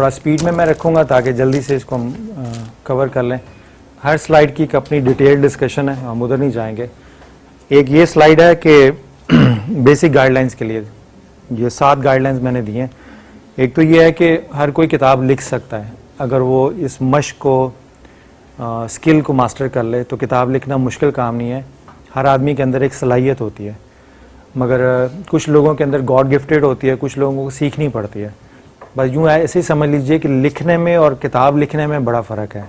تھوڑا سپیڈ میں رکھوں گا تاکہ جلدی سے اس کو ہم کور کر لیں. ہر سلائیڈ کی ایک اپنی ڈیٹیل ڈسکشن ہے, ہم ادھر نہیں جائیں گے. ایک یہ سلائیڈ ہے کہ بیسک گائیڈ لائنس کے لیے یہ 7 گائیڈ لائنس میں نے دی ہیں. ایک تو یہ ہے کہ ہر کوئی کتاب لکھ سکتا ہے اگر وہ اس مشق کو اسکل کو ماسٹر کر لے. تو کتاب لکھنا مشکل کام نہیں ہے, ہر آدمی کے اندر ایک صلاحیت ہوتی ہے, مگر کچھ لوگوں کے اندر گاڈ گفٹیڈ ہوتی ہے, کچھ لوگوں کو سیکھنی پڑتی ہے. بس یوں ایسے ہی سمجھ لیجئے کہ لکھنے میں اور کتاب لکھنے میں بڑا فرق ہے.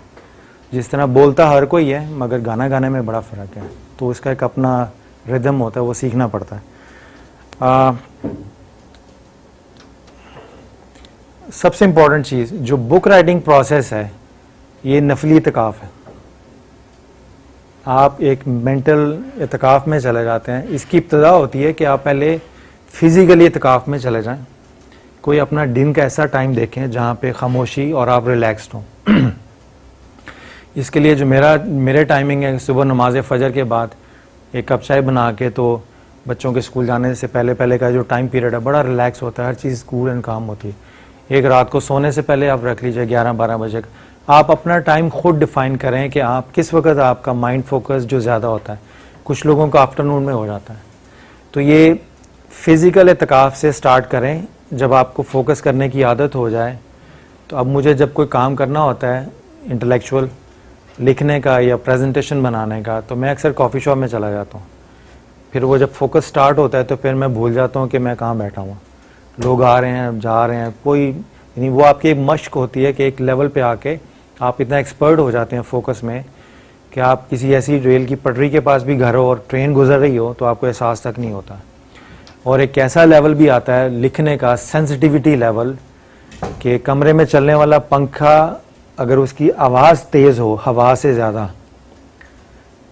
جس طرح بولتا ہر کوئی ہے مگر گانا گانے میں بڑا فرق ہے. تو اس کا ایک اپنا ردم ہوتا ہے, وہ سیکھنا پڑتا ہے. سب سے امپورٹنٹ چیز جو بک رائٹنگ پروسیس ہے یہ نفلی اعتکاف ہے. آپ ایک مینٹل اعتکاف میں چلے جاتے ہیں. اس کی ابتدا ہوتی ہے کہ آپ پہلے فزیکلی اعتکاف میں چلے جائیں. کوئی اپنا دن کا ایسا ٹائم دیکھیں جہاں پہ خاموشی اور آپ ریلیکسڈ ہوں. اس کے لیے جو میرے ٹائمنگ ہے صبح نماز فجر کے بعد ایک کپ چائے بنا کے, تو بچوں کے اسکول جانے سے پہلے کا جو ٹائم پیریڈ ہے بڑا ریلیکس ہوتا ہے, ہر چیز اسکول اینڈ کام ہوتی ہے. ایک رات کو سونے سے پہلے آپ رکھ لیجئے 11-12 بجے. آپ اپنا ٹائم خود ڈیفائن کریں کہ آپ کس وقت آپ کا مائنڈ فوکس جو زیادہ ہوتا ہے. کچھ لوگوں کا آفٹرنون میں ہو جاتا ہے. تو یہ فزیکل اعتکاف سے سٹارٹ کریں. جب آپ کو فوکس کرنے کی عادت ہو جائے تو اب مجھے جب کوئی کام کرنا ہوتا ہے انٹلیکچوئل لکھنے کا یا پریزنٹیشن بنانے کا, تو میں اکثر کافی شاپ میں چلا جاتا ہوں. پھر وہ جب فوکس سٹارٹ ہوتا ہے تو پھر میں بھول جاتا ہوں کہ میں کہاں بیٹھا ہوں. لوگ آ رہے ہیں جا رہے ہیں, کوئی یعنی وہ آپ کی ایک مشق ہوتی ہے کہ ایک لیول پہ آ کے آپ اتنا ایکسپرٹ ہو جاتے ہیں فوکس میں کہ آپ کسی ایسی ریل کی پٹری کے پاس بھی گھر ہو اور ٹرین گزر رہی ہو تو آپ کو احساس تک نہیں ہوتا. اور ایک ایسا لیول بھی آتا ہے لکھنے کا, سینسٹیوٹی لیول, کہ کمرے میں چلنے والا پنکھا اگر اس کی آواز تیز ہو ہوا سے زیادہ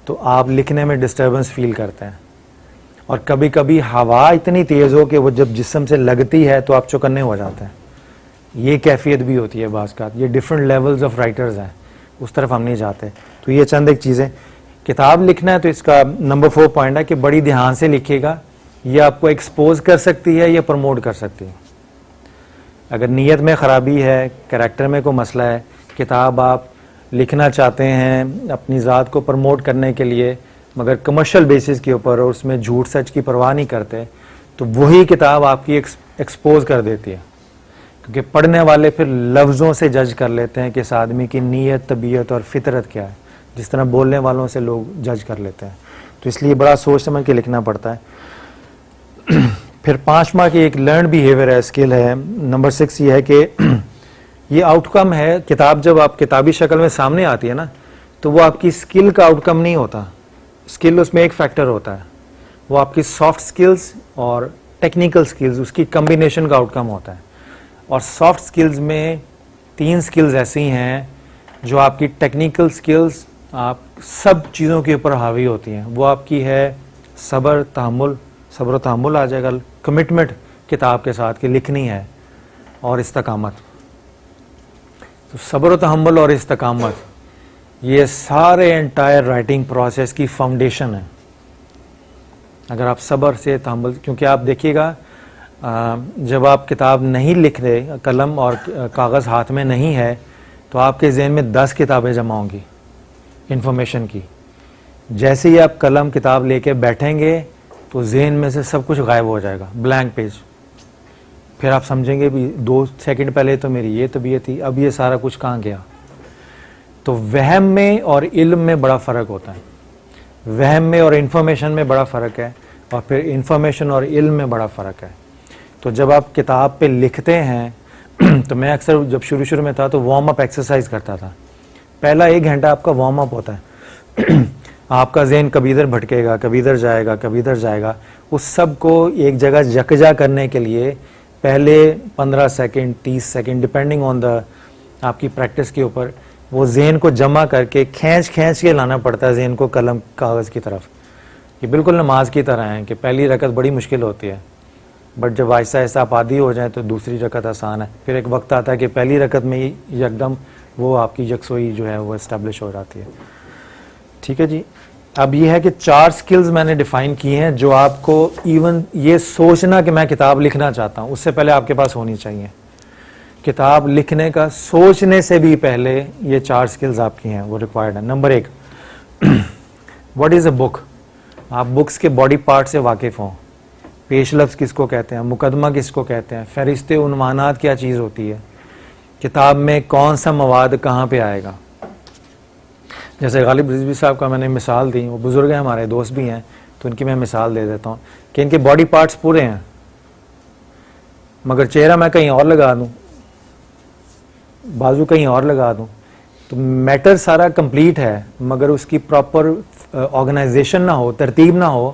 تو آپ لکھنے میں ڈسٹربنس فیل کرتے ہیں. اور کبھی کبھی ہوا اتنی تیز ہو کہ وہ جب جسم سے لگتی ہے تو آپ چوکنے ہو جاتے ہیں. یہ کیفیت بھی ہوتی ہے بعض کا. یہ ڈفرینٹ لیولز آف رائٹرز ہیں, اس طرف ہم نہیں جاتے. تو یہ چند ایک چیزیں. کتاب لکھنا ہے تو اس کا نمبر 4 پوائنٹ ہے کہ بڑی دھیان سے لکھیے گا. یہ آپ کو ایکسپوز کر سکتی ہے یا پروموٹ کر سکتی ہے. اگر نیت میں خرابی ہے, کریکٹر میں کوئی مسئلہ ہے, کتاب آپ لکھنا چاہتے ہیں اپنی ذات کو پروموٹ کرنے کے لیے مگر کمرشل بیسس کے اوپر اور اس میں جھوٹ سچ کی پرواہ نہیں کرتے, تو وہی کتاب آپ کی ایکسپوز کر دیتی ہے. کیونکہ پڑھنے والے پھر لفظوں سے جج کر لیتے ہیں کہ اس آدمی کی نیت, طبیعت اور فطرت کیا ہے, جس طرح بولنے والوں سے لوگ جج کر لیتے ہیں. تو اس لیے بڑا سوچ سمجھ کے لکھنا پڑتا ہے. پھر 5واں کی ایک لرن بیہیویئر ہے, اسکل ہے. نمبر 6 یہ ہے کہ یہ آؤٹ کم ہے. کتاب جب آپ کتابی شکل میں سامنے آتی ہے نا تو وہ آپ کی اسکل کا آؤٹ کم نہیں ہوتا. اسکل اس میں ایک فیکٹر ہوتا ہے, وہ آپ کی سافٹ اسکلز اور ٹیکنیکل اسکلز, اس کی کمبینیشن کا آؤٹ کم ہوتا ہے. اور سافٹ اسکلز میں 3 اسکلز ایسی ہیں جو آپ کی ٹیکنیکل اسکلز آپ سب چیزوں کے اوپر حاوی ہوتی ہیں. وہ آپ کی ہے صبر و تحمل آ جائے گا, کمٹمنٹ کتاب کے ساتھ کہ لکھنی ہے, اور استقامت. تو صبر و تحمل اور استقامت یہ سارے انٹائر رائٹنگ پروسیس کی فاؤنڈیشن ہے. اگر آپ صبر سے تحمل, کیونکہ آپ دیکھیے گا جب آپ کتاب نہیں لکھ رہے, قلم اور کاغذ ہاتھ میں نہیں ہے, تو آپ کے ذہن میں 10 کتابیں جمع ہوں گی انفارمیشن کی. جیسے ہی آپ قلم کتاب لے کے بیٹھیں گے تو ذہن میں سے سب کچھ غائب ہو جائے گا, بلینک پیج. پھر آپ سمجھیں گے بھی 2 سیکنڈ پہلے تو میری یہ طبیعت تھی, اب یہ سارا کچھ کہاں گیا. تو وہم میں اور علم میں بڑا فرق ہوتا ہے. وہم میں اور انفارمیشن میں بڑا فرق ہے, اور پھر انفارمیشن اور علم میں بڑا فرق ہے. تو جب آپ کتاب پہ لکھتے ہیں تو میں اکثر جب شروع میں تھا تو وارم اپ ایکسرسائز کرتا تھا. پہلا 1 گھنٹہ آپ کا وارم اپ ہوتا ہے. آپ کا ذہن کبھی ادھر بھٹکے گا, کبھی ادھر جائے گا, کبھی ادھر جائے گا. اس سب کو ایک جگہ یکجا کرنے کے لیے پہلے 15 سیکنڈ 30 سیکنڈ ڈپینڈنگ آن دا آپ کی پریکٹس کے اوپر وہ ذہن کو جمع کر کے کھینچ کے لانا پڑتا ہے ذہن کو قلم کاغذ کی طرف. یہ بالکل نماز کی طرح ہے کہ پہلی رکعت بڑی مشکل ہوتی ہے, بٹ جب آہستہ آہستہ آپ عادی ہو جائیں تو دوسری رکعت آسان ہے. پھر ایک وقت آتا ہے کہ پہلی رکعت میں ہی یکدم وہ آپ کی یکسوئی جو ہے وہ اسٹیبلش ہو جاتی ہے. ٹھیک ہے جی. اب یہ ہے کہ 4 سکلز میں نے ڈیفائن کی ہیں جو آپ کو ایون یہ سوچنا کہ میں کتاب لکھنا چاہتا ہوں اس سے پہلے آپ کے پاس ہونی چاہیے. کتاب لکھنے کا سوچنے سے بھی پہلے یہ 4 سکلز آپ کی ہیں وہ ریکوائرڈ ہیں. نمبر 1, واٹ از اے بک. آپ بکس کے باڈی پارٹ سے واقف ہوں. پیش لفظ کس کو کہتے ہیں, مقدمہ کس کو کہتے ہیں, فہرست عنوانات کیا چیز ہوتی ہے, کتاب میں کون سا مواد کہاں پہ آئے گا. جیسے غالب رضوی صاحب کا میں نے مثال دی, وہ بزرگ ہیں ہمارے, دوست بھی ہیں, تو ان کی میں مثال دے دیتا ہوں کہ ان کے باڈی پارٹس پورے ہیں مگر چہرہ میں کہیں اور لگا دوں, بازو کہیں اور لگا دوں, تو میٹر سارا کمپلیٹ ہے مگر اس کی پراپر آرگنائزیشن نہ ہو, ترتیب نہ ہو,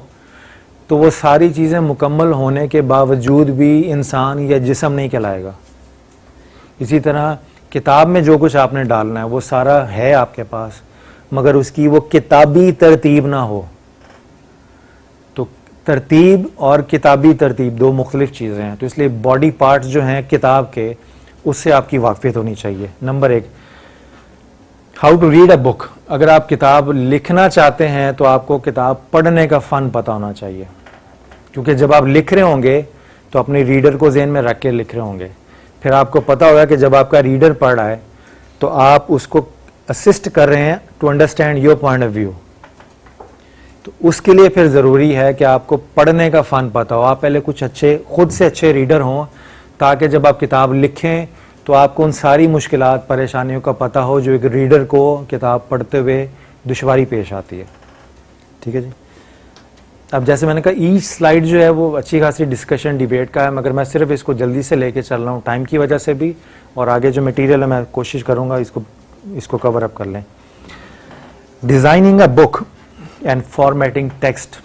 تو وہ ساری چیزیں مکمل ہونے کے باوجود بھی انسان یا جسم نہیں کہلائے گا. اسی طرح کتاب میں جو کچھ آپ نے ڈالنا ہے وہ سارا ہے آپ کے پاس مگر اس کی وہ کتابی ترتیب نہ ہو. تو ترتیب اور کتابی ترتیب 2 مختلف چیزیں ہیں, تو اس لیے باڈی پارٹس جو ہیں کتاب کے اس سے آپ کی واقفیت ہونی چاہیے. نمبر 1, ہاؤ ٹو ریڈ اے بک. اگر آپ کتاب لکھنا چاہتے ہیں تو آپ کو کتاب پڑھنے کا فن پتہ ہونا چاہیے, کیونکہ جب آپ لکھ رہے ہوں گے تو اپنے ریڈر کو ذہن میں رکھ کے لکھ رہے ہوں گے. پھر آپ کو پتہ ہوگا کہ جب آپ کا ریڈر پڑھ رہا ہے تو آپ اس کو اسسٹ کر رہے ہیں to understand your point of view. تو اس کے لیے پھر ضروری ہے کہ آپ کو پڑھنے کا فن پتہ ہو. آپ پہلے کچھ خود سے اچھے ریڈر ہوں تاکہ جب آپ کتاب لکھیں تو آپ کو ان ساری مشکلات پریشانیوں کا پتہ ہو جو ایک ریڈر کو کتاب پڑھتے ہوئے دشواری پیش آتی ہے. ٹھیک ہے جی. اب جیسے میں نے کہا ایچ سلائیڈ جو ہے وہ اچھی خاصی ڈسکشن ڈیبیٹ کا ہے مگر میں صرف اس کو جلدی سے لے کے چل رہا ہوں ٹائم کی وجہ سے بھی, اور آگے جو مٹیریل ہے میں کوشش کروں گا اس کو کور اپ کر لیں. Designing a book and formatting text,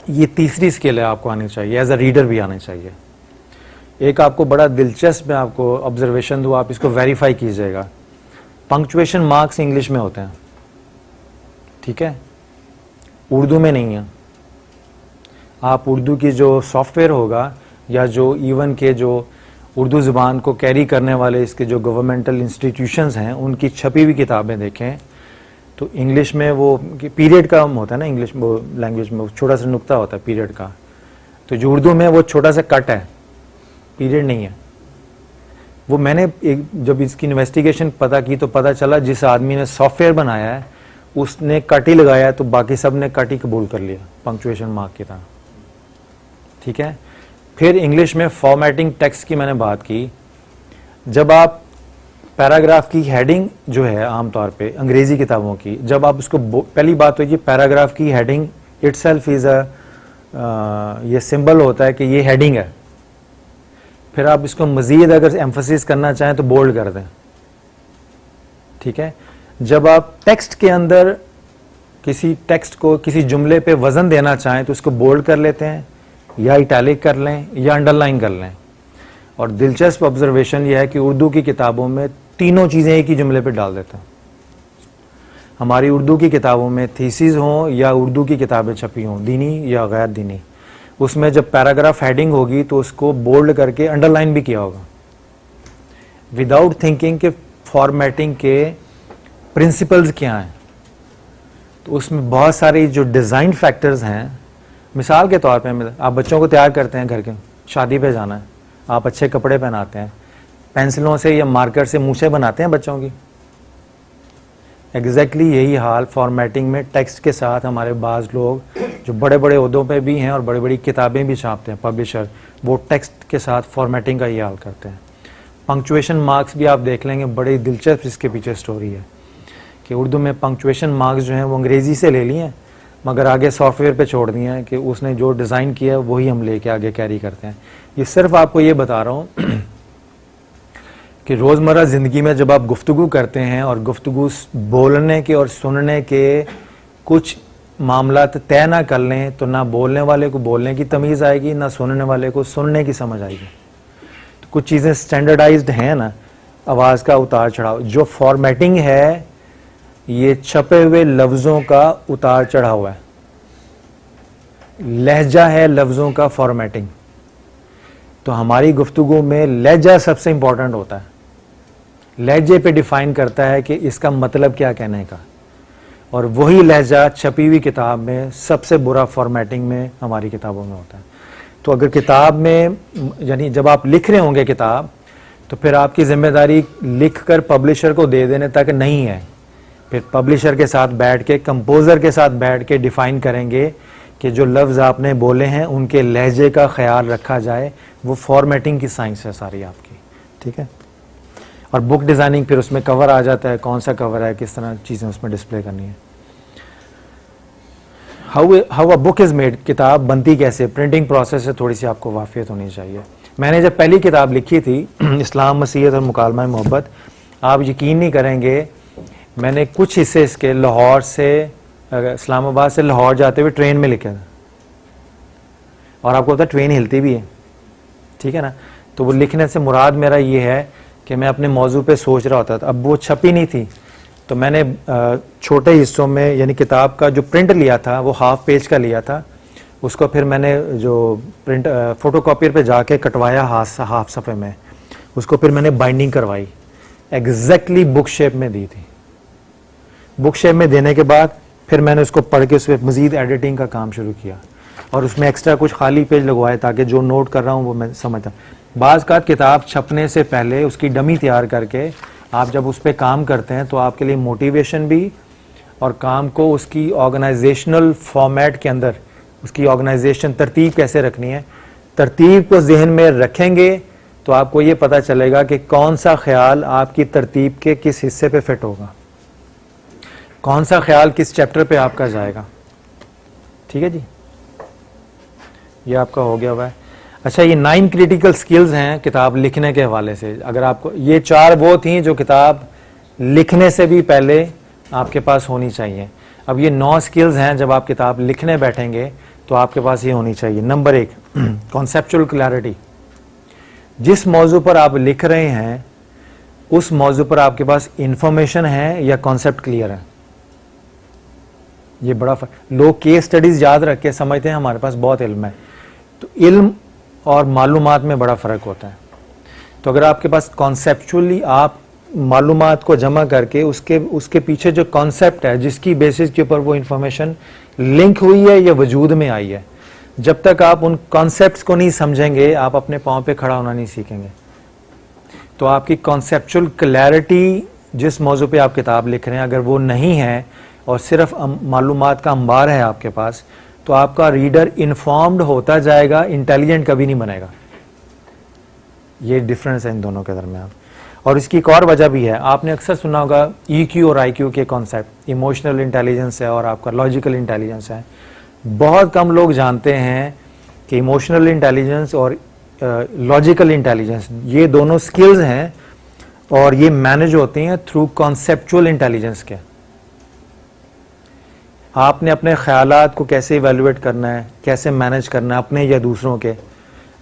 یہ تیسری اسکل ہے آپ کو آنی چاہیے, ایز اے ریڈر بھی آنا چاہیے. ایک آپ کو بڑا دلچسپ میں آپ کو آبزرویشن دوں, آپ اس کو ویریفائی کیجیے گا. پنکچویشن مارکس انگلش میں ہوتے ہیں, ٹھیک ہے, اردو میں نہیں ہے. آپ اردو کی جو سافٹ ویئر ہوگا یا جو ایون کے جو اردو زبان کو کیری کرنے والے اس کے جو گورنمنٹل انسٹیٹیوشنز ہیں ان کی چھپی ہوئی کتابیں دیکھیں تو انگلش میں وہ پیریڈ کا ہوتا ہے نا, انگلش وہ لینگویج میں چھوٹا سا نقطہ ہوتا ہے پیریڈ کا, تو جو اردو میں وہ چھوٹا سا کٹ ہے, پیریڈ نہیں ہے. وہ میں نے جب اس کی انویسٹیگیشن پتہ کی تو پتہ چلا جس آدمی نے سافٹ ویئر بنایا ہے اس نے کٹ ہی لگایا تو باقی سب نے کٹ ہی قبول کر لیا پنکچویشن مارک کی طرح. ٹھیک ہے. پھر انگلش میں فارمیٹنگ ٹیکسٹ کی میں نے بات کی. جب آپ پیراگراف کی ہیڈنگ جو ہے عام طور پہ انگریزی کتابوں کی, جب آپ اس کو پہلی بات ہوئی کہ پیراگراف کی ہیڈنگ اٹ سیلف از اے, یہ سمبل ہوتا ہے کہ یہ ہیڈنگ ہے. پھر آپ اس کو مزید اگر ایمفسس کرنا چاہیں تو بولڈ کر دیں. ٹھیک ہے. جب آپ ٹیکسٹ کے اندر کسی ٹیکسٹ کو کسی جملے پہ وزن دینا چاہیں تو اس کو بولڈ کر لیتے ہیں یا اٹیلک کر لیں یا انڈر لائن کر لیں. اور دلچسپ آبزرویشن یہ ہے کہ اردو کی کتابوں میں تینوں چیزیں ایک ہی جملے پہ ڈال دیتے ہیں. ہماری اردو کی کتابوں میں تھیسز ہوں یا اردو کی کتابیں چھپی ہوں دینی یا غیر دینی, اس میں جب پیراگراف ہیڈنگ ہوگی تو اس کو بولڈ کر کے انڈر لائن بھی کیا ہوگا وداؤٹ تھنکنگ کہ فارمیٹنگ کے پرنسپلز کیا ہیں. تو اس میں بہت ساری جو ڈیزائن فیکٹرز ہیں, مثال کے طور پہ آپ بچوں کو تیار کرتے ہیں گھر کے, شادی پہ جانا ہے, آپ اچھے کپڑے پہناتے ہیں, پینسلوں سے یا مارکر سے مونچھیں بناتے ہیں بچوں کی. ایگزیکٹلی یہی حال فارمیٹنگ میں ٹیکسٹ کے ساتھ ہمارے بعض لوگ جو بڑے بڑے عہدوں پہ بھی ہیں اور بڑی بڑی کتابیں بھی چھاپتے ہیں پبلشر, وہ ٹیکسٹ کے ساتھ فارمیٹنگ کا یہ حال کرتے ہیں. پنکچویشن مارکس بھی آپ دیکھ لیں گے, بڑی دلچسپ اس کے پیچھے سٹوری ہے کہ اردو میں پنکچویشن مارکس جو ہیں وہ انگریزی سے لے لی ہیں مگر آگے سافٹ ویئر پہ چھوڑ دی ہیں کہ اس نے جو ڈیزائن کیا ہے وہی ہم لے کے آگے کیری کرتے ہیں. یہ صرف آپ کو یہ بتا رہا ہوں کہ روزمرہ زندگی میں جب آپ گفتگو کرتے ہیں اور گفتگو بولنے کے اور سننے کے کچھ معاملات طے نہ کر لیں تو نہ بولنے والے کو بولنے کی تمیز آئے گی, نہ سننے والے کو سننے کی سمجھ آئے گی. تو کچھ چیزیں اسٹینڈرڈائزڈ ہیں نا, آواز کا اتار چڑھاؤ, جو فارمیٹنگ ہے یہ چھپے ہوئے لفظوں کا اتار چڑھاؤ ہے, لہجہ ہے لفظوں کا فارمیٹنگ. تو ہماری گفتگو میں لہجہ سب سے امپورٹنٹ ہوتا ہے. لہجے پہ ڈیفائن کرتا ہے کہ اس کا مطلب کیا کہنے کا, اور وہی لہجہ چھپی ہوئی کتاب میں سب سے برا فارمیٹنگ میں ہماری کتابوں میں ہوتا ہے. تو اگر کتاب میں یعنی جب آپ لکھ رہے ہوں گے کتاب تو پھر آپ کی ذمہ داری لکھ کر پبلشر کو دے دینے تک نہیں ہے. پھر پبلشر کے ساتھ بیٹھ کے, کمپوزر کے ساتھ بیٹھ کے ڈیفائن کریں گے کہ جو لفظ آپ نے بولے ہیں ان کے لہجے کا خیال رکھا جائے. وہ فارمیٹنگ کی سائنس ہے ساری آپ کی, ٹھیک ہے. اور بک ڈیزائننگ پھر اس میں کور آ جاتا ہے, کون سا کور ہے, کس طرح چیزیں اس میں ڈسپلے کرنی ہے. How a book is made, کتاب بنتی کیسے, پرنٹنگ پروسیس سے تھوڑی سی آپ کو واقفیت ہونی چاہیے. میں نے جب پہلی کتاب لکھی تھی اسلام, مسیحیت اور مکالمہ محبت, آپ یقین نہیں کریں گے, میں نے کچھ حصے اس کے لاہور سے, اسلام آباد سے لاہور جاتے ہوئے ٹرین میں لکھا تھا. اور آپ کو پتا ٹرین ہلتی بھی ہے, ٹھیک ہے نا. تو وہ لکھنے سے مراد میرا یہ ہے کہ میں اپنے موضوع پہ سوچ رہا ہوتا تھا. اب وہ چھپی نہیں تھی تو میں نے چھوٹے حصوں میں, یعنی کتاب کا جو پرنٹ لیا تھا وہ ہاف پیج کا لیا تھا, اس کو پھر میں نے جو پرنٹ فوٹو کاپیر پہ جا کے کٹوایا ہاف صفحے میں, اس کو پھر میں نے بائنڈنگ کروائی, ایگزیکٹلی بک شیپ میں دی تھی. بک شیپ میں دینے کے بعد پھر میں نے اس کو پڑھ کے اس پہ مزید ایڈیٹنگ کا کام شروع کیا, اور اس میں ایکسٹرا کچھ خالی پیج لگوائے تاکہ جو نوٹ کر رہا ہوں وہ میں سمجھتا. بعض کا کتاب چھپنے سے پہلے اس کی ڈمی تیار کر کے آپ جب اس پہ کام کرتے ہیں تو آپ کے لیے موٹیویشن بھی, اور کام کو اس کی آرگنائزیشنل فارمیٹ کے اندر, اس کی آرگنائزیشن ترتیب کیسے رکھنی ہے, ترتیب کو ذہن میں رکھیں گے تو آپ کو یہ پتہ چلے گا کہ کون سا خیال آپ کی ترتیب کے کس حصے پہ فٹ ہوگا, کون سا خیال کس چیپٹر پہ آپ کا جائے گا. ٹھیک ہے جی, یہ آپ کا ہو گیا ہوا ہے. اچھا, یہ 9 کریٹیکل سکلز ہیں کتاب لکھنے کے حوالے سے. اگر آپ کو یہ 4 وہ تھیں جو کتاب لکھنے سے بھی پہلے آپ کے پاس ہونی چاہیے. اب یہ 9 سکلز ہیں جب آپ کتاب لکھنے بیٹھیں گے تو آپ کے پاس یہ ہونی چاہیے. Number 1, conceptual clarity. جس موضوع پر آپ لکھ رہے ہیں اس موضوع پر آپ کے پاس انفارمیشن ہے یا کانسیپٹ کلیئر ہے. یہ بڑا لوگ کیس سٹڈیز یاد رکھ کے سمجھتے ہیں ہمارے پاس بہت علم ہے, تو علم اور معلومات میں بڑا فرق ہوتا ہے. تو اگر آپ کے پاس کانسیپچولی آپ معلومات کو جمع کر کے اس کے پیچھے جو کانسیپٹ ہے جس کی بیسس کے اوپر وہ انفارمیشن لنک ہوئی ہے یا وجود میں آئی ہے, جب تک آپ ان کانسیپٹس کو نہیں سمجھیں گے آپ اپنے پاؤں پہ کھڑا ہونا نہیں سیکھیں گے. تو آپ کی کانسیپچول کلیئرٹی جس موضوع پہ آپ کتاب لکھ رہے ہیں اگر وہ نہیں ہے اور صرف معلومات کا انبار ہے آپ کے پاس, تو آپ کا ریڈر انفارمڈ ہوتا جائے گا, انٹیلیجنٹ کبھی نہیں بنے گا. یہ ڈفرنس ہے ان دونوں کے درمیان. اور اس کی ایک اور وجہ بھی ہے, آپ نے اکثر سنا ہوگا ای کیو اور آئی کیو کے کانسیپٹ, ایموشنل انٹیلیجنس ہے اور آپ کا لاجیکل انٹیلیجنس ہے. بہت کم لوگ جانتے ہیں کہ ایموشنل انٹیلیجنس اور لاجیکل انٹیلیجنس یہ دونوں سکلز ہیں اور یہ مینج ہوتے ہیں تھرو کانسیپچول انٹیلیجنس کے. آپ نے اپنے خیالات کو کیسے ایویلویٹ کرنا ہے, کیسے مینج کرنا ہے اپنے یا دوسروں کے,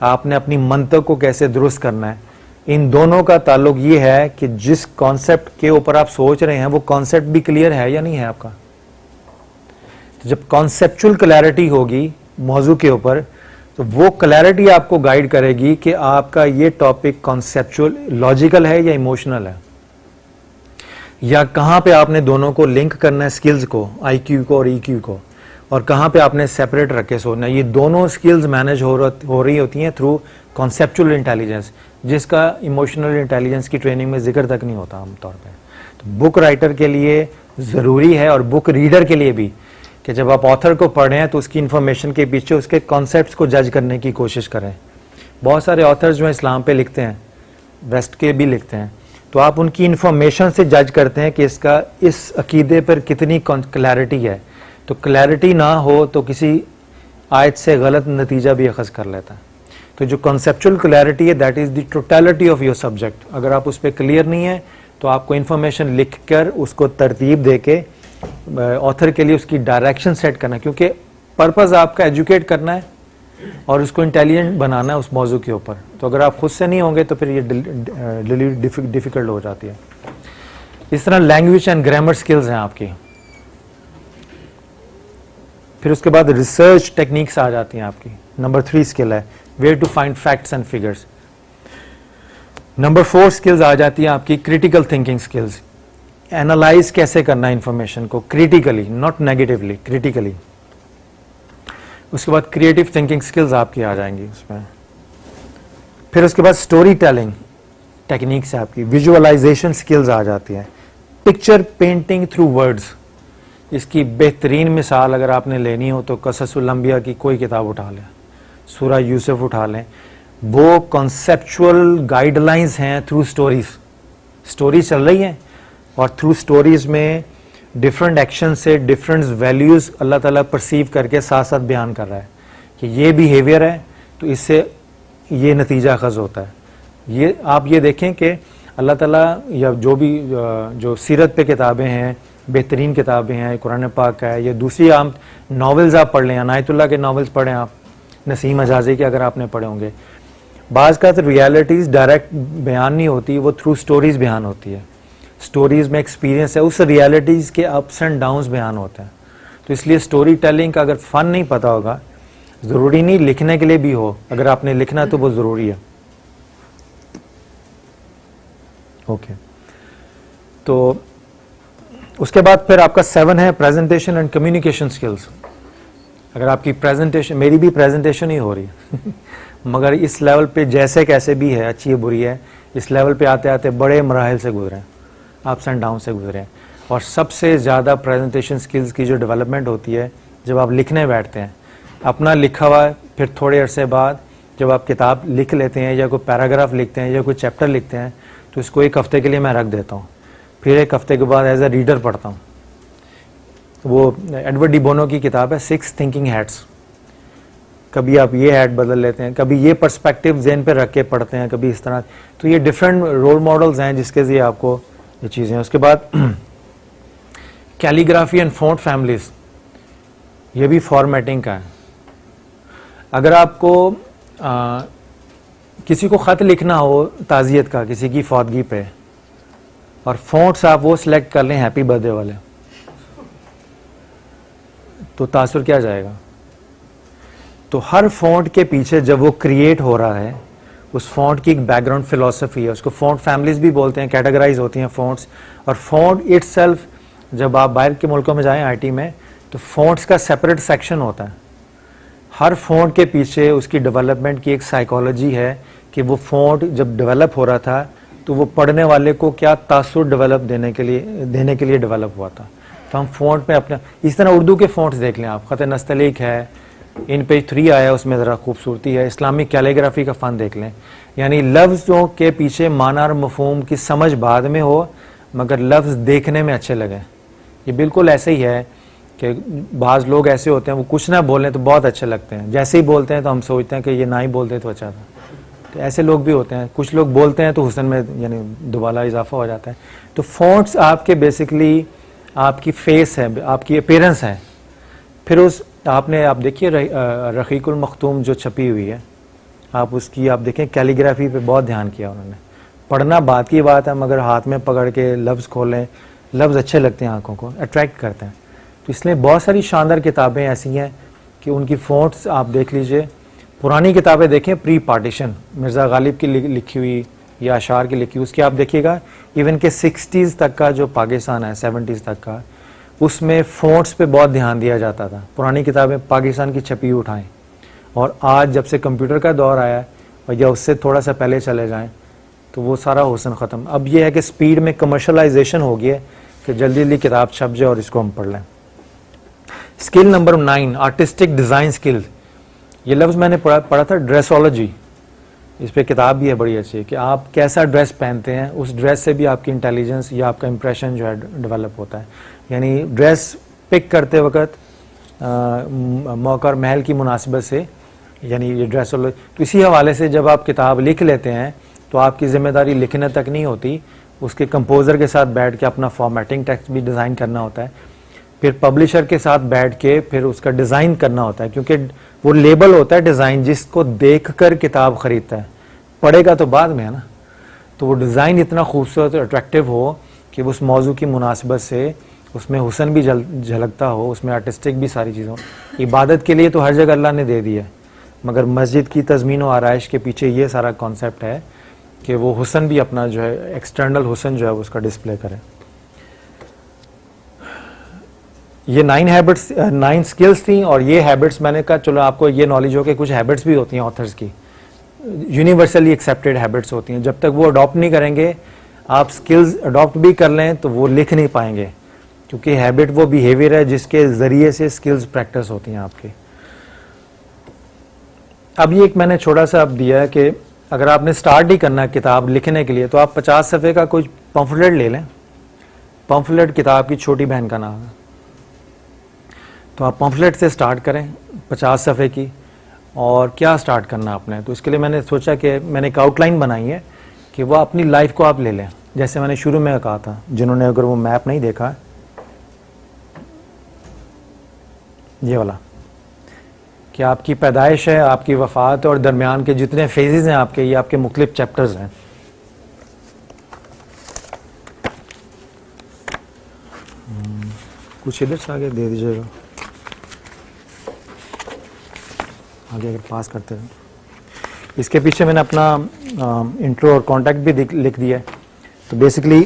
آپ نے اپنی منطق کو کیسے درست کرنا ہے. ان دونوں کا تعلق یہ ہے کہ جس کانسیپٹ کے اوپر آپ سوچ رہے ہیں وہ کانسیپٹ بھی کلیئر ہے یا نہیں ہے آپ کا. جب کانسیپچول کلیئرٹی ہوگی موضوع کے اوپر تو وہ کلیئرٹی آپ کو گائیڈ کرے گی کہ آپ کا یہ ٹاپک کانسیپچول لاجیکل ہے یا ایموشنل ہے, یا کہاں پہ آپ نے دونوں کو لنک کرنا ہے, سکلز کو, آئی کیو کو اور ای کیو کو, اور کہاں پہ آپ نے سیپریٹ رکھ کے سوچنا ہے. یہ دونوں سکلز مینج ہو رہی ہوتی ہیں تھرو کانسیپچول انٹیلیجنس, جس کا ایموشنل انٹیلیجنس کی ٹریننگ میں ذکر تک نہیں ہوتا عام طور پہ. تو بک رائٹر کے لیے ضروری ہے اور بک ریڈر کے لیے بھی کہ جب آپ آتھر کو پڑھیں تو اس کی انفارمیشن کے پیچھے اس کے کانسیپٹس کو جج کرنے کی کوشش کریں. بہت سارے آتھرز جو اسلام پہ لکھتے ہیں, ویسٹ کے بھی لکھتے ہیں, تو آپ ان کی انفارمیشن سے جج کرتے ہیں کہ اس عقیدے پر کتنی کلیئرٹی ہے. تو کلیئرٹی نہ ہو تو کسی آیت سے غلط نتیجہ بھی اخذ کر لیتا ہے. تو جو کنسیپچول کلیئرٹی ہے that is the totality of your subject. اگر آپ اس پہ کلیئر نہیں ہیں تو آپ کو انفارمیشن لکھ کر اس کو ترتیب دے کے آتھر کے لیے اس کی ڈائریکشن سیٹ کرنا ہے, کیونکہ پرپز آپ کا ایجوکیٹ کرنا ہے اور اس کو انٹیلیجنٹ بنانا ہے اس موضوع کے اوپر. تو اگر آپ خود سے نہیں ہوں گے تو پھر یہ ڈیفیکلٹ ہو جاتی ہے. اس طرح لینگویج اینڈ گرامر سکلز ہیں آپ کی. پھر اس کے بعد ریسرچ ٹیکنیکس آ جاتی ہیں آپ کی. نمبر 3 اسکل ہے where to find facts and figures. Number 4 skills آ جاتی ہیں آپ کی کریٹیکل تھنکنگ اسکلز. اینالائز کیسے کرنا ہے انفارمیشن کو کریٹیکلی, ناٹ نیگیٹولی, کریٹیکلی. اس کے بعد کریٹو تھنکنگ اسکلز آپ کی آ جائیں گی اس میں. پھر اس کے بعد اسٹوری ٹیلنگ. ٹیکنیک سے آپ کی ویژولائزیشن سکلز آ جاتی ہیں. پکچر پینٹنگ تھرو ورڈز, اس کی بہترین مثال اگر آپ نے لینی ہو تو قصص الانبیاء کی کوئی کتاب اٹھا لیں, سورہ یوسف اٹھا لیں, وہ کنسیپچول گائیڈ لائنز ہیں تھرو سٹوریز. سٹوریز چل رہی ہیں اور تھرو سٹوریز میں ڈفرنٹ ایکشن سے ڈفرنٹ ویلیوز اللہ تعالیٰ پرسیو کر کے ساتھ ساتھ بیان کر رہا ہے کہ یہ بیہیویئر ہے تو اس سے یہ نتیجہ اخذ ہوتا ہے. یہ آپ یہ دیکھیں کہ اللہ تعالیٰ یا جو بھی جو سیرت پہ کتابیں ہیں, بہترین کتابیں ہیں, قرآن پاک کا ہے یا دوسری عام ناولز آپ پڑھ لیں, عنایت اللہ کے ناولز پڑھیں آپ, نسیم حجازی کے اگر آپ نے پڑھے ہوں گے. بعض کا تو ریالٹیز ڈائریکٹ بیان نہیں ہوتی, وہ تھرو سٹوریز بیان ہوتی ہے. سٹوریز میں ایکسپیرینس ہے, اس ریالٹیز کے اپس اینڈ ڈاؤنز بیان ہوتے ہیں. تو اس لیے سٹوری ٹیلنگ کا اگر فن نہیں پتا ہوگا, ضروری نہیں لکھنے کے لیے بھی ہو, اگر آپ نے لکھنا تو وہ ضروری ہے. اوکے, تو اس کے بعد پھر آپ کا 7 ہے پریزنٹیشن اینڈ کمیونیکیشن سکلز. اگر آپ کی پریزنٹیشن, میری بھی پریزنٹیشن ہی ہو رہی ہے مگر اس لیول پہ جیسے کیسے بھی ہے, اچھی ہے بری ہے, اس لیول پہ آتے آتے بڑے مراحل سے گزرے ہیں, اپس اینڈ ڈاؤن سے گزرے ہیں. اور سب سے زیادہ پریزنٹیشن سکلز کی جو ڈیولپمنٹ ہوتی ہے جب آپ لکھنے بیٹھتے ہیں, اپنا لکھا ہوا, پھر تھوڑے عرصے بعد جب آپ کتاب لکھ لیتے ہیں یا کوئی پیراگراف لکھتے ہیں یا کوئی چیپٹر لکھتے ہیں تو اس کو ایک ہفتے کے لیے میں رکھ دیتا ہوں, پھر ایک ہفتے کے بعد ایز اے ریڈر پڑھتا ہوں. وہ ایڈورڈ ڈی بونو کی کتاب ہے 6 تھنکنگ ہیٹس. کبھی آپ یہ ہیٹ بدل لیتے ہیں, کبھی یہ پرسپیکٹو ذہن پہ رکھ کے پڑھتے ہیں, کبھی اس طرح. تو یہ ڈفرینٹ رول ماڈلز ہیں جس کے ذریعے آپ کو یہ چیزیں. اس کے بعد کیلیگرافی اینڈ فونٹ فیملیز, یہ بھی فارمیٹنگ کا ہے. اگر آپ کو کسی کو خط لکھنا ہو تعزیت کا کسی کی فوتگی پہ, اور فونٹس آپ وہ سلیکٹ کر لیں ہیپی برتھ ڈے والے, تو تاثر کیا جائے گا. تو ہر فونٹ کے پیچھے جب وہ کریٹ ہو رہا ہے, اس فونٹ کی ایک بیک گراؤنڈ فلسفی ہے, اس کو فونٹ فیملیز بھی بولتے ہیں, کیٹیگرائز ہوتی ہیں فونٹس. اور فونٹ اٹ سیلف, جب آپ باہر کے ملکوں میں جائیں آئی ٹی میں, تو فونٹس کا سپریٹ سیکشن ہوتا ہے. ہر فونٹ کے پیچھے اس کی ڈیولپمنٹ کی ایک سائیکالوجی ہے کہ وہ فونٹ جب ڈیولپ ہو رہا تھا تو وہ پڑھنے والے کو کیا تاثر ڈیولپ دینے کے لیے ڈیولپ ہوا تھا. تو ہم فونٹ میں اپنے, اس طرح اردو کے فونٹس دیکھ لیں آپ, خط نستعلیق ہے, ان پیج 3 آیا, اس میں ذرا خوبصورتی ہے. اسلامک کیلیگرافی کا فن دیکھ لیں, یعنی لفظوں کے پیچھے معنی اور مفہوم کی سمجھ بعد میں ہو مگر لفظ دیکھنے میں اچھے لگیں. یہ بالکل ایسے ہی ہے کہ بعض لوگ ایسے ہوتے ہیں وہ کچھ نہ بولیں تو بہت اچھے لگتے ہیں, جیسے ہی بولتے ہیں تو ہم سوچتے ہیں کہ یہ نہ ہی بولتے تو اچھا تھا. تو ایسے لوگ بھی ہوتے ہیں. کچھ لوگ بولتے ہیں تو حسن میں یعنی دوبارہ اضافہ ہو جاتا ہے. تو فونٹس آپ کے بیسکلی آپ کی فیس ہے, آپ کی اپیرنس ہے. پھر اس آپ دیکھیے رقیق المختوم جو چھپی ہوئی ہے, آپ اس کی آپ دیکھیں کیلیگرافی پہ بہت دھیان کیا انہوں نے. پڑھنا بات کی بات ہے مگر ہاتھ میں پکڑ کے لفظ کھولیں, لفظ اچھے لگتے ہیں, آنکھوں کو اٹریکٹ کرتے ہیں. تو اس لیے بہت ساری شاندار کتابیں ایسی ہیں کہ ان کی فونٹس آپ دیکھ لیجئے. پرانی کتابیں دیکھیں پری پارٹیشن, مرزا غالب کی لکھی ہوئی یا اشعار کی لکھی ہوئی, اس کی آپ دیکھیے گا ایون کہ 60s تک کا جو پاکستان ہے, 70s تک کا, اس میں فونٹس پہ بہت دھیان دیا جاتا تھا. پرانی کتابیں پاکستان کی چھپی اٹھائیں, اور آج جب سے کمپیوٹر کا دور آیا ہے یا اس سے تھوڑا سا پہلے چلے جائیں تو وہ سارا حسن ختم. اب یہ ہے کہ سپیڈ میں کمرشلائزیشن ہو گئی ہے کہ جلدی جلدی کتاب چھپ جائے اور اس کو ہم پڑھ لیں. Skill number 9 artistic design skill. یہ لفظ میں نے پڑھا تھا ڈریسولوجی, اس پہ کتاب بھی ہے بڑی اچھی کہ آپ کیسا ڈریس پہنتے ہیں, اس ڈریس سے بھی آپ کی انٹیلیجنس یا آپ کا امپریشن جو ہے ڈیولپ ہوتا ہے. یعنی ڈریس پک کرتے وقت موقع اور محل کی مناسبت سے, یعنی یہ ڈریسولوجی. تو اسی حوالے سے جب آپ کتاب لکھ لیتے ہیں تو آپ کی ذمہ داری لکھنے تک نہیں ہوتی, اس کے کمپوزر کے ساتھ بیٹھ کے اپنا فارمیٹنگ ٹیکسٹ بھی ڈیزائن کرنا ہوتا ہے, پھر پبلشر کے ساتھ بیٹھ کے پھر اس کا ڈیزائن کرنا ہوتا ہے, کیونکہ وہ لیبل ہوتا ہے ڈیزائن جس کو دیکھ کر کتاب خریدتا ہے, پڑھے گا تو بعد میں ہے نا. تو وہ ڈیزائن اتنا خوبصورت اور اٹریکٹیو ہو کہ اس موضوع کی مناسبت سے اس میں حسن بھی جھلکتا ہو, اس میں آرٹسٹک بھی ساری چیزیں ہو. عبادت کے لیے تو ہر جگہ اللہ نے دے دی ہے, مگر مسجد کی تزمین و آرائش کے پیچھے یہ سارا کانسیپٹ ہے کہ وہ حسن بھی اپنا جو ہے ایکسٹرنل حسن جو ہے اس کا ڈسپلے کرے. یہ 9 سکلز تھیں, اور یہ ہیبٹس میں نے کہا چلو آپ کو یہ نالج ہو کہ کچھ ہیبٹس بھی ہوتی ہیں آتھرز کی, یونیورسلی ایکسیپٹیڈ ہیبٹس ہوتی ہیں. جب تک وہ اڈاپٹ نہیں کریں گے, آپ سکلز اڈاپٹ بھی کر لیں تو وہ لکھ نہیں پائیں گے, کیونکہ ہیبٹ وہ بیہیویئر ہے جس کے ذریعے سے سکلز پریکٹس ہوتی ہیں آپ کی. اب یہ ایک میں نے چھوٹا سا اب دیا ہے کہ اگر آپ نے سٹارٹ ہی کرنا ہے کتاب لکھنے کے لیے تو آپ 50 صفحے کا کوئی پمفلیٹ لے لیں. پمفلیٹ کتاب کی چھوٹی بہن کا نام ہے, تو آپ پمفلیٹ سے سٹارٹ کریں 50 صفحے کی. اور کیا سٹارٹ کرنا آپ نے, تو اس کے لیے میں نے سوچا کہ میں نے ایک آؤٹ لائن بنائی ہے کہ وہ اپنی لائف کو آپ لے لیں. جیسے میں نے شروع میں کہا تھا, جنہوں نے اگر وہ میپ نہیں دیکھا, یہ والا, کہ آپ کی پیدائش ہے, آپ کی وفات ہے, اور درمیان کے جتنے فیزز ہیں آپ کے, یہ آپ کے مختلف چیپٹرز ہیں. کچھ ادھر سے آگے دے دیجیے گا, آگے اگر پاس کرتے ہیں. اس کے پیچھے میں نے اپنا انٹرو اور کانٹیکٹ بھی لکھ دیا ہے. تو بیسکلی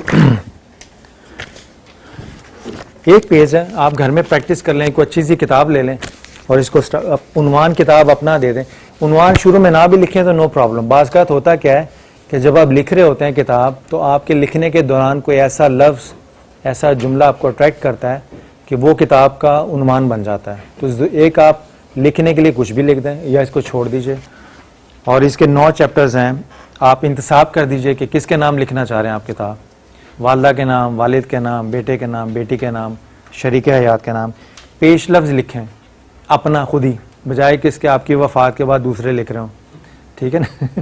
ایک پیج ہے, آپ گھر میں پریکٹس کر لیں, کوئی اچھی سی کتاب لے لیں اور اس کو عنوان کتاب اپنا دے دیں. عنوان شروع میں نہ بھی لکھیں تو نو پرابلم. بعض اوقات ہوتا کیا ہے کہ جب آپ لکھ رہے ہوتے ہیں کتاب تو آپ کے لکھنے کے دوران کوئی ایسا لفظ, ایسا جملہ آپ کو اٹریکٹ کرتا ہے کہ وہ کتاب کا عنوان بن جاتا ہے. تو ایک آپ لکھنے کے لیے کچھ بھی لکھ دیں یا اس کو چھوڑ دیجئے. اور اس کے 9 چیپٹرز ہیں, آپ انتخاب کر دیجئے کہ کس کے نام لکھنا چاہ رہے ہیں آپ کتاب. والدہ کے نام, والد کے نام, بیٹے کے نام, بیٹی کے نام, شریک حیات کے نام. پیش لفظ لکھیں اپنا خود ہی, بجائے کہ اس کے آپ کی وفات کے بعد دوسرے لکھ رہے ہوں. ٹھیک ہے نا.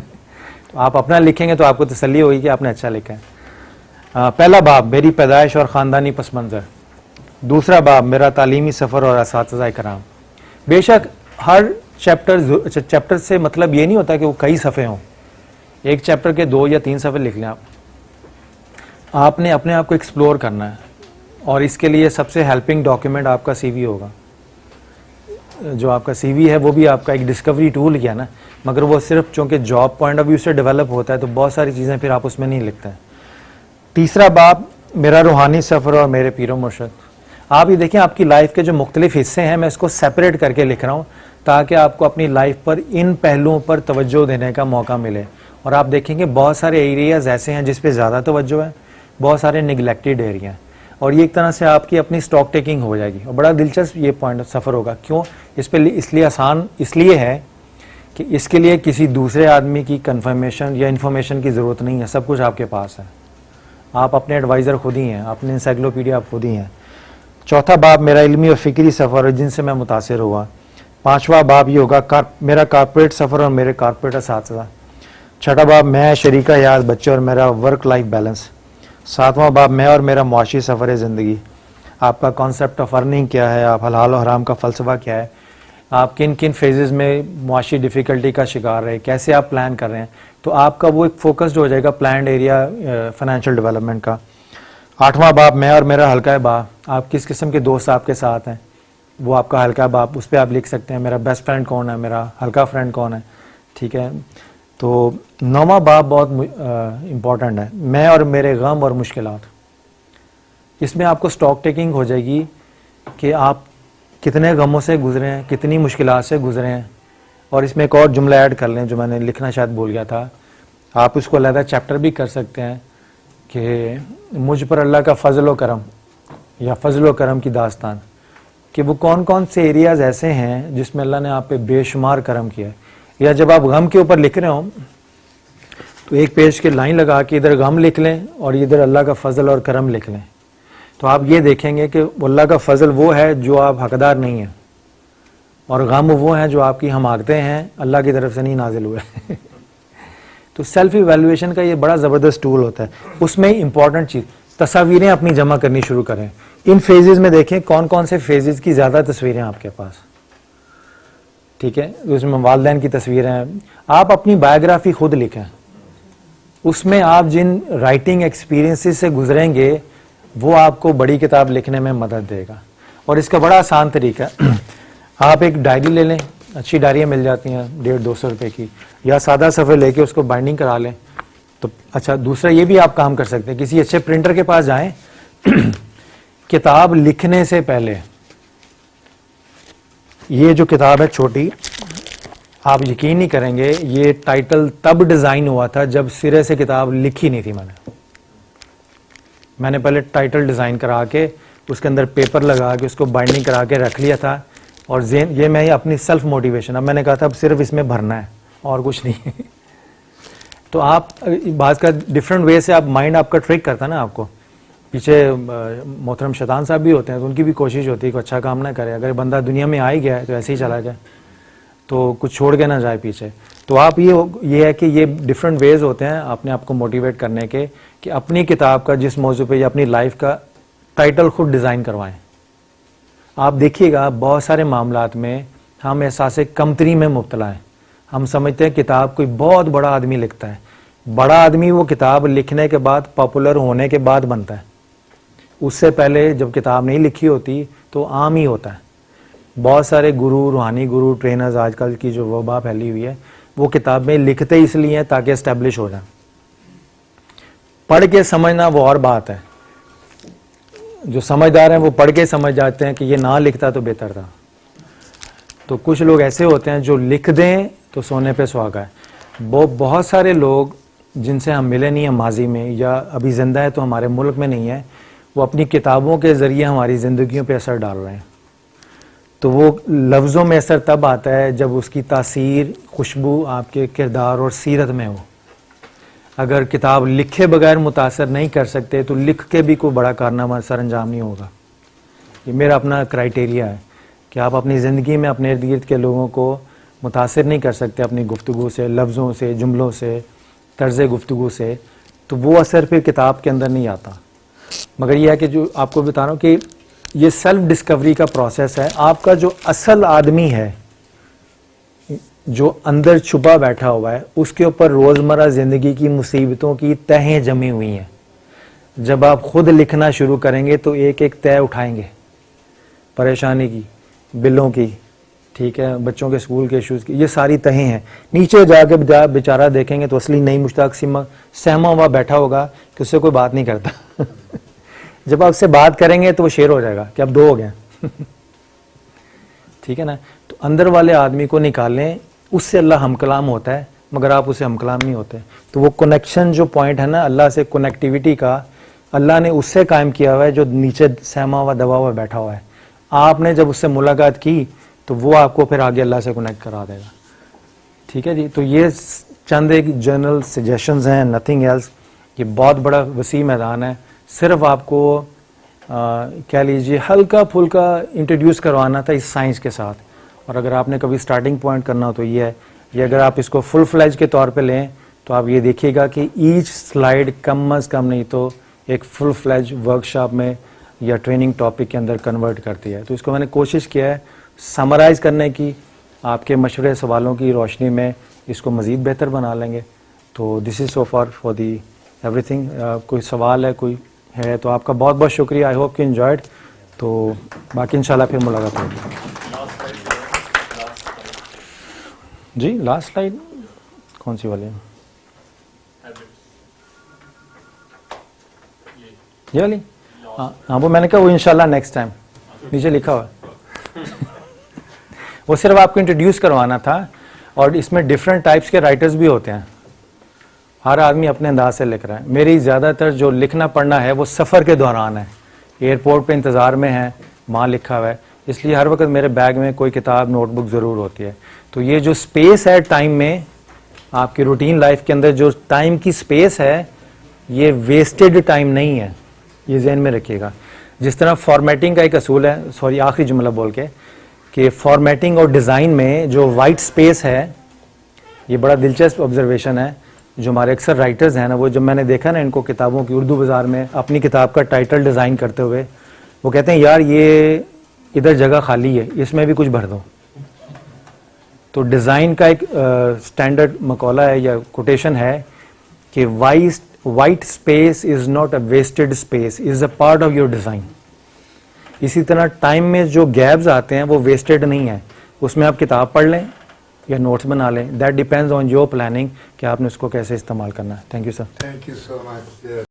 تو آپ اپنا لکھیں گے تو آپ کو تسلی ہوگی کہ آپ نے اچھا لکھا ہے. پہلا باب میری پیدائش اور خاندانی پس منظر. دوسرا باب میرا تعلیمی سفر اور اساتذہ کرام. بے شک ہر چیپٹر سے مطلب یہ نہیں ہوتا کہ وہ کئی صفحے ہوں. ایک چیپٹر کے 2 یا 3 صفحے لکھ لیں آپ نے اپنے آپ کو ایکسپلور کرنا ہے. اور اس کے لیے سب سے ہیلپنگ ڈاکیومنٹ آپ کا سی وی ہوگا. جو آپ کا سی وی ہے وہ بھی آپ کا ایک ڈسکوری ٹول کیا نا, مگر وہ صرف چونکہ جاب پوائنٹ آف ویو سے ڈیولپ ہوتا ہے تو بہت ساری چیزیں پھر آپ اس میں نہیں لکھتے ہیں. تیسرا باب میرا روحانی سفر اور میرے پیر و مرشد. آپ یہ دیکھیں آپ کی لائف کے جو مختلف حصے ہیں میں اس کو سیپریٹ کر کے لکھ رہا ہوں تاکہ آپ کو اپنی لائف پر ان پہلوؤں پر توجہ دینے کا موقع ملے. اور آپ دیکھیں گے بہت سارے ایریاز ایسے ہیں جس پہ زیادہ توجہ ہے, بہت سارے نگلیکٹڈ ایریا ہیں, اور یہ ایک طرح سے آپ کی اپنی اسٹاک ٹیکنگ ہو جائے گی. اور بڑا دلچسپ یہ پوائنٹ سفر ہوگا. کیوں اس پہ اس لیے آسان اس لیے ہے کہ اس کے لیے کسی دوسرے آدمی کی کنفرمیشن یا انفارمیشن کی ضرورت نہیں ہے, سب کچھ آپ کے پاس ہے. آپ اپنے ایڈوائزر خود ہی ہیں, اپنے انسائکلوپیڈیا آپ خود ہی ہیں. چوتھا باب میرا علمی اور فکری سفر جن سے میں متاثر ہوا. پانچواں باب یہ ہوگا میرا کارپوریٹ سفر اور میرے کارپوریٹ اساتذہ. چھٹا باب میں شریکہ حیات بچے اور میرا ورک لائف بیلنس. ساتواں باب میں اور میرا معاشی سفر زندگی. آپ کا کانسیپٹ آف ارننگ کیا ہے, آپ حلال و حرام کا فلسفہ کیا ہے, آپ کن کن فیزز میں معاشی ڈیفیکلٹی کا شکار رہے, کیسے آپ پلان کر رہے ہیں. تو آپ کا وہ ایک فوکسڈ ہو جائے گا پلانڈ ایریا فائنینشیل ڈیولپمنٹ کا. آٹھواں باب میں اور میرا حلقہ باب. آپ کس قسم کے دوست آپ کے ساتھ ہیں, وہ آپ کا حلقہ باب, اس پہ آپ لکھ سکتے ہیں میرا بیسٹ فرینڈ کون ہے, میرا حلقہ فرینڈ کون ہے. ٹھیک ہے. تو 9واں باب بہت امپورٹنٹ ہے, میں اور میرے غم اور مشکلات. اس میں آپ کو اسٹاک ٹیکنگ ہو جائے گی کہ آپ کتنے غموں سے گزرے ہیں, کتنی مشکلات سے گزرے ہیں. اور اس میں ایک اور جملہ ایڈ کر لیں جو میں نے لکھنا شاید بھول گیا تھا, آپ اس کو علیحدہ چیپٹر بھی کر سکتے ہیں کہ مجھ پر اللہ کا فضل و کرم یا فضل و کرم کی داستان, کہ وہ کون کون سے ایریاز ایسے ہیں جس میں اللہ نے آپ پہ بے شمار کرم کیا ہے. یا جب آپ غم کے اوپر لکھ رہے ہوں تو ایک پیج کی لائن لگا کے ادھر غم لکھ لیں اور ادھر اللہ کا فضل اور کرم لکھ لیں. تو آپ یہ دیکھیں گے کہ اللہ کا فضل وہ ہے جو آپ حقدار نہیں ہیں, اور غم وہ ہیں جو آپ کی حماقتیں ہیں, اللہ کی طرف سے نہیں نازل ہوئے. تو سیلف ایویلویشن کا یہ بڑا زبردست ٹول ہوتا ہے. اس میں امپورٹنٹ چیز تصاویریں اپنی جمع کرنی شروع کریں. ان فیزز میں دیکھیں کون کون سے فیزز کی زیادہ تصویریں آپ کے پاس. ٹھیک ہے. اس میں والدین کی تصویریں ہیں. آپ اپنی بایوگرافی خود لکھیں, اس میں آپ جن رائٹنگ ایکسپیرینسز سے گزریں گے وہ آپ کو بڑی کتاب لکھنے میں مدد دے گا. اور اس کا بڑا آسان طریقہ ہے, آپ ایک ڈائری لے لیں, اچھی ڈائریاں مل جاتی ہیں 150-200 روپے کی, یا سادہ صفحے لے کے اس کو بائنڈنگ کرا لیں. تو اچھا دوسرا یہ بھی آپ کام کر سکتے ہیں, کسی اچھے پرنٹر کے پاس جائیں, کتاب لکھنے سے پہلے یہ جو کتاب ہے چھوٹی, آپ یقین نہیں کریں گے یہ ٹائٹل تب ڈیزائن ہوا تھا جب سرے سے کتاب لکھی نہیں تھی. میں نے پہلے ٹائٹل ڈیزائن کرا کے اس کے اندر پیپر لگا کے اس کو بائنڈنگ کرا کے رکھ لیا تھا, اور یہ میں اپنی سیلف موٹیویشن, اب میں نے کہا تھا اب صرف اس میں بھرنا ہے اور کچھ نہیں. تو آپ بعض کا ڈفرینٹ وے سے آپ مائنڈ آپ کا ٹرک کرتا ہے نا آپ کو. پیچھے محترم شیطان صاحب بھی ہوتے ہیں تو ان کی بھی کوشش ہوتی ہے کہ اچھا کام نہ کرے, اگر بندہ دنیا میں آ ہی گیا ہے تو ایسے ہی چلا جائے تو کچھ چھوڑ کے نہ جائے پیچھے. تو آپ یہ ہے کہ یہ ڈفرینٹ ویز ہوتے ہیں اپنے آپ کو موٹیویٹ کرنے کے کہ اپنی کتاب کا جس موضوع پہ یا اپنی لائف کا ٹائٹل خود ڈیزائن کروائیں. آپ دیکھیے گا بہت سارے معاملات میں ہم احساس کمتری میں مبتلا ہیں. ہم سمجھتے ہیں کتاب کوئی بہت بڑا آدمی لکھتا ہے. بڑا آدمی وہ کتاب لکھنے کے بعد پاپولر ہونے کے بعد بنتا ہے, اس سے پہلے جب کتاب نہیں لکھی ہوتی تو عام ہی ہوتا ہے. بہت سارے گرو, روحانی گرو, ٹرینرز آج کل کی جو وبا پھیلی ہوئی ہے وہ کتابیں لکھتے اس لیے ہیں تاکہ اسٹیبلش ہو جائیں. پڑھ کے سمجھنا وہ اور بات ہے. جو سمجھدار ہیں وہ پڑھ کے سمجھ جاتے ہیں کہ یہ نہ لکھتا تو بہتر تھا. تو کچھ لوگ ایسے ہوتے ہیں جو لکھ دیں تو سونے پہ سہاگا ہے. بہت سارے لوگ جن سے ہم ملے نہیں ہیں ماضی میں یا ابھی زندہ ہے تو ہمارے ملک میں نہیں ہے, وہ اپنی کتابوں کے ذریعے ہماری زندگیوں پہ اثر ڈال رہے ہیں. تو وہ لفظوں میں اثر تب آتا ہے جب اس کی تاثیر, خوشبو آپ کے کردار اور سیرت میں ہو. اگر کتاب لکھے بغیر متاثر نہیں کر سکتے تو لکھ کے بھی کوئی بڑا کارنامہ سر انجام نہیں ہوگا. یہ میرا اپنا کرائٹیریا ہے کہ آپ اپنی زندگی میں اپنے ارد گرد کے لوگوں کو متاثر نہیں کر سکتے اپنی گفتگو سے, لفظوں سے, جملوں سے, طرز گفتگو سے, تو وہ اثر پھر کتاب کے اندر نہیں آتا. مگر یہ ہے کہ جو آپ کو بتا رہا ہوں کہ یہ سیلف ڈسکوری کا پروسیس ہے. آپ کا جو اصل آدمی ہے جو اندر چھپا بیٹھا ہوا ہے اس کے اوپر روزمرہ زندگی کی مصیبتوں کی تہیں جمی ہوئی ہیں. جب آپ خود لکھنا شروع کریں گے تو ایک ایک تہ اٹھائیں گے, پریشانی کی, بلوں کی, ٹھیک ہے, بچوں کے اسکول کے ایشوز کی, یہ ساری تہیں ہیں. نیچے جا کے بیچارہ دیکھیں گے تو اصلی نئی مشتاق سہما ہوا بیٹھا ہوگا کہ اس سے کوئی بات نہیں کرتا. جب آپ سے بات کریں گے تو وہ شیر ہو جائے گا کہ اب 2 ہو گئے. ٹھیک ہے نا. تو اندر والے آدمی کو نکالیں, اس سے اللہ ہم کلام ہوتا ہے مگر آپ اسے ہم کلام نہیں ہوتے. تو وہ کنیکشن جو پوائنٹ ہے نا اللہ سے کنیکٹیوٹی کا, اللہ نے اس سے قائم کیا ہوا ہے جو نیچے سہما ہوا دبا ہوا بیٹھا ہوا ہے. آپ نے جب اس سے ملاقات کی تو وہ آپ کو پھر آگے اللہ سے کنیکٹ کرا دے گا. ٹھیک ہے جی. تو یہ چند ایک جنرل سجیشنز ہیں, نتھنگ ایلس. یہ بہت بڑا وسیع میدان ہے. صرف آپ کو کہہ لیجیے ہلکا پھلکا انٹروڈیوس کروانا تھا اس سائنس کے ساتھ. اور اگر آپ نے کبھی سٹارٹنگ پوائنٹ کرنا ہو تو یہ ہے, یہ اگر آپ اس کو فل فلیج کے طور پہ لیں تو آپ یہ دیکھیے گا کہ ایچ سلائیڈ کم از کم نہیں تو ایک فل فلیج ورکشاپ میں یا ٹریننگ ٹاپک کے اندر کنورٹ کرتی ہے. تو اس کو میں نے کوشش کیا ہے سمرائز کرنے کی. آپ کے مشورے سوالوں کی روشنی میں اس کو مزید بہتر بنا لیں گے. تو دس از سو فار دی ایوری تھنگ. کوئی سوال ہے, کوئی ہے تو آپ کا بہت بہت شکریہ. آئی ہوپ کہ انجوائڈ. تو باقی انشاءاللہ پھر ملاقات ہوگی. جی لاسٹ سلائیڈ کون سی والی ہے؟ یہ والی؟ ہاں وہ میں نے کہا وہ انشاءاللہ نیکسٹ ٹائم نیچے لکھا ہوا. وہ صرف آپ کو انٹروڈیوس کروانا تھا. اور اس میں ڈفرینٹ ٹائپس کے رائٹرز بھی ہوتے ہیں. ہر آدمی اپنے انداز سے لکھ رہا ہے. میری زیادہ تر جو لکھنا پڑھنا ہے وہ سفر کے دوران ہے, ایئرپورٹ پہ انتظار میں ہے, وہاں لکھا ہوا ہے. اس لیے ہر وقت میرے بیگ میں کوئی کتاب نوٹ بک ضرور ہوتی ہے. تو یہ جو سپیس ہے ٹائم میں, آپ کی روٹین لائف کے اندر جو ٹائم کی سپیس ہے یہ ویسٹڈ ٹائم نہیں ہے, یہ ذہن میں رکھیے گا. جس طرح فارمیٹنگ کا ایک اصول ہے, سوری آخری جملہ بول کے, کہ فارمیٹنگ اور ڈیزائن میں جو وائٹ سپیس ہے, یہ بڑا دلچسپ آبزرویشن ہے. جو ہمارے اکثر رائٹرز ہیں نا, وہ جب میں نے دیکھا نا ان کو کتابوں کی اردو بازار میں اپنی کتاب کا ٹائٹل ڈیزائن کرتے ہوئے, وہ کہتے ہیں یار یہ ادھر جگہ خالی ہے, اس میں بھی کچھ بھر دو. تو ڈیزائن کا ایک اسٹینڈرڈ مقولہ ہے یا کوٹیشن ہے کہ white space is not a wasted space, is a part of your design. اسی طرح ٹائم میں جو گیپز آتے ہیں وہ ویسٹڈ نہیں ہیں, اس میں آپ کتاب پڑھ لیں یا نوٹس بنا لیں. That depends on your planning کہ آپ نے اس کو کیسے استعمال کرنا ہے. Thank you sir. Thank you so much.